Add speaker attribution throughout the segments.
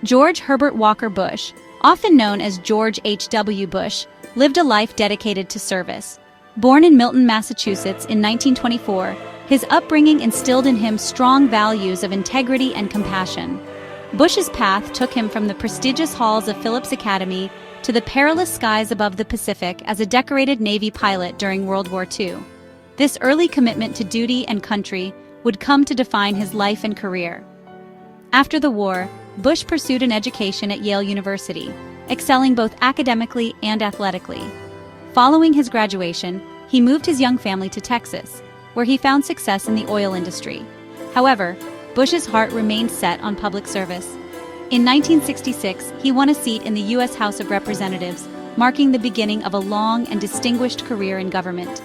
Speaker 1: George Herbert Walker Bush, often known as George H.W. Bush, lived a life dedicated to service. Born in Milton, Massachusetts in 1924, his upbringing instilled in him strong values of integrity and compassion. Bush's path took him from the prestigious halls of Phillips Academy to the perilous skies above the Pacific as a decorated Navy pilot during World War II. This early commitment to duty and country would come to define his life and career. After the war, Bush pursued an education at Yale University, excelling both academically and athletically. Following his graduation, he moved his young family to Texas, where he found success in the oil industry. However, Bush's heart remained set on public service. In 1966, he won a seat in the U.S. House of Representatives, marking the beginning of a long and distinguished career in government.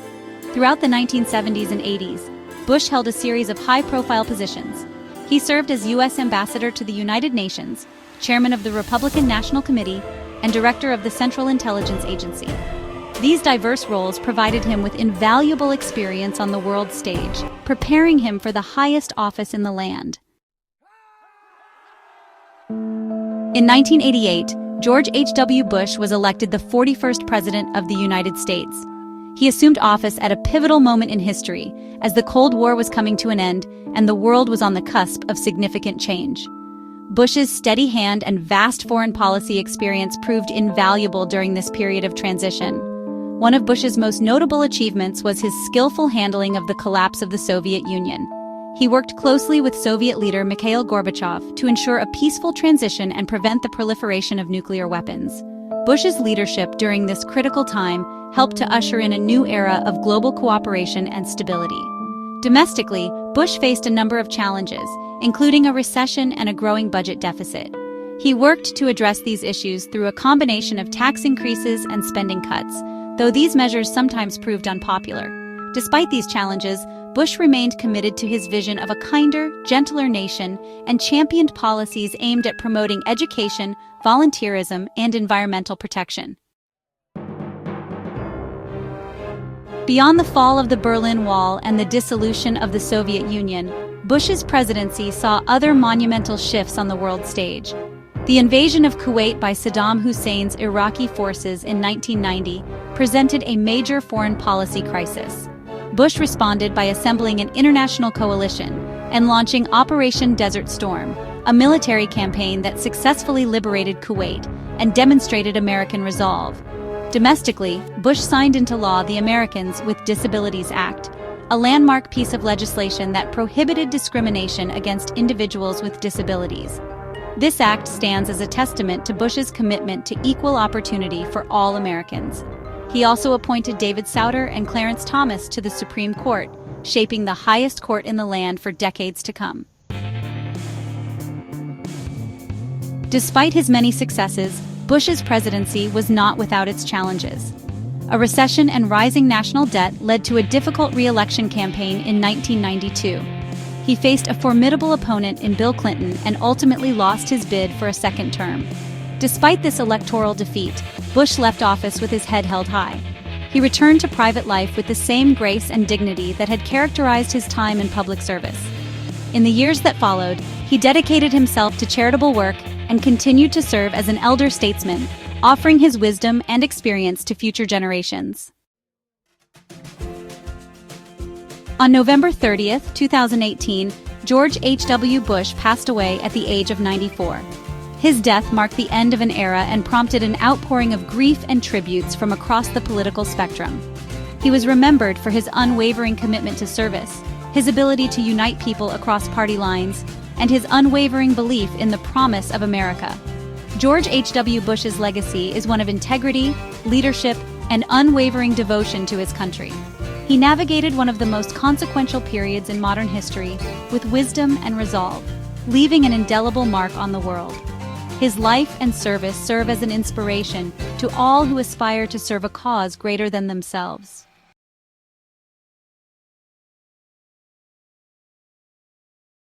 Speaker 1: Throughout the 1970s and 80s, Bush held a series of high-profile positions. He served as U.S. Ambassador to the United Nations, Chairman of the Republican National Committee, and Director of the Central Intelligence Agency. These diverse roles provided him with invaluable experience on the world stage, preparing him for the highest office in the land. In 1988, George H.W. Bush was elected the 41st President of the United States. He assumed office at a pivotal moment in history, as the Cold War was coming to an end and the world was on the cusp of significant change. Bush's steady hand and vast foreign policy experience proved invaluable during this period of transition. One of Bush's most notable achievements was his skillful handling of the collapse of the Soviet Union. He worked closely with Soviet leader Mikhail Gorbachev to ensure a peaceful transition and prevent the proliferation of nuclear weapons. Bush's leadership during this critical time helped to usher in a new era of global cooperation and stability. Domestically, Bush faced a number of challenges, including a recession and a growing budget deficit. He worked to address these issues through a combination of tax increases and spending cuts, though these measures sometimes proved unpopular. Despite these challenges, Bush remained committed to his vision of a kinder, gentler nation and championed policies aimed at promoting education, volunteerism, and environmental protection. Beyond the fall of the Berlin Wall and the dissolution of the Soviet Union, Bush's presidency saw other monumental shifts on the world stage. The invasion of Kuwait by Saddam Hussein's Iraqi forces in 1990 presented a major foreign policy crisis. Bush responded by assembling an international coalition and launching Operation Desert Storm, a military campaign that successfully liberated Kuwait and demonstrated American resolve. Domestically, Bush signed into law the Americans with Disabilities Act, a landmark piece of legislation that prohibited discrimination against individuals with disabilities. This act stands as a testament to Bush's commitment to equal opportunity for all Americans. He also appointed David Souter and Clarence Thomas to the Supreme Court, shaping the highest court in the land for decades to come. Despite his many successes, Bush's presidency was not without its challenges. A recession and rising national debt led to a difficult re-election campaign in 1992. He faced a formidable opponent in Bill Clinton and ultimately lost his bid for a second term. Despite this electoral defeat, Bush left office with his head held high. He returned to private life with the same grace and dignity that had characterized his time in public service. In the years that followed, he dedicated himself to charitable work and continued to serve as an elder statesman, offering his wisdom and experience to future generations. On November 30, 2018, George H.W. Bush passed away at the age of 94. His death marked the end of an era and prompted an outpouring of grief and tributes from across the political spectrum. He was remembered for his unwavering commitment to service, his ability to unite people across party lines, and his unwavering belief in the promise of America. George H.W. Bush's legacy is one of integrity, leadership, and unwavering devotion to his country. He navigated one of the most consequential periods in modern history with wisdom and resolve, leaving an indelible mark on the world. His life and service serve as an inspiration to all who aspire to serve a cause greater than themselves.